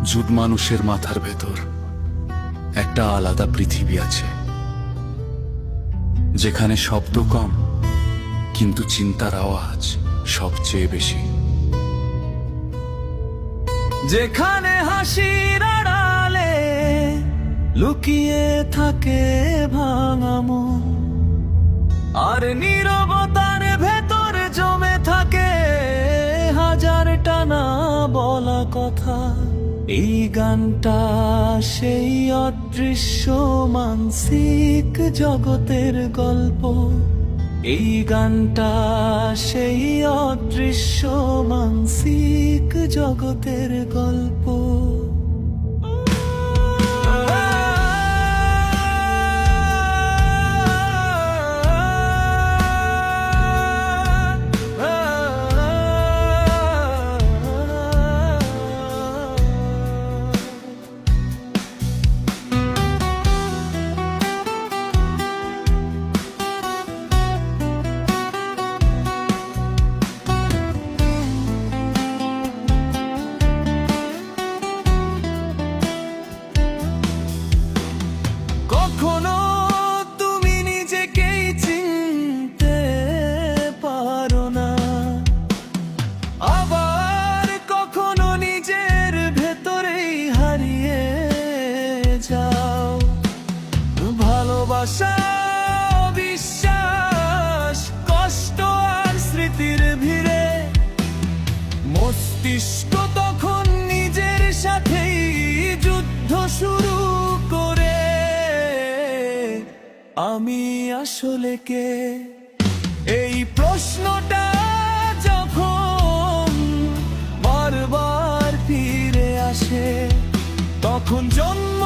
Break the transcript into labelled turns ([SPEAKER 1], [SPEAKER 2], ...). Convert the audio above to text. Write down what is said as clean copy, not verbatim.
[SPEAKER 1] যুগ মানুষের মাথার ভেতর একটা আলাদা পৃথিবী আছে, যেখানে শব্দ কম কিন্তু চিন্তার আওয়াজ সবচেয়ে বেশি,
[SPEAKER 2] যেখানে হাসির আড়ালে লুকিয়ে থাকে ভাঙা মন, আর নীরবতার ভেতরে জমে থাকে হাজার টানা বলা কথা। এই গানটা সেই অদৃশ্য মানসিক জগতের গল্প, এই গানটা সেই অদৃশ্য মানসিক জগতের গল্প। কখনো তুমি নিজেকেই চিনতে পারো না, আবার কখনো নিজের ভেতরেই হারিয়ে যাও। ভালোবাসা, বিশ্বাস, কষ্ট আর স্মৃতির ভিড়ে মস্তিষ্ক তখন নিজের সাথেই যুদ্ধ শুরু করে। আমি আসলে কে, এই প্রশ্নটা যখন বারবার ফিরে আসে, তখন জন্ম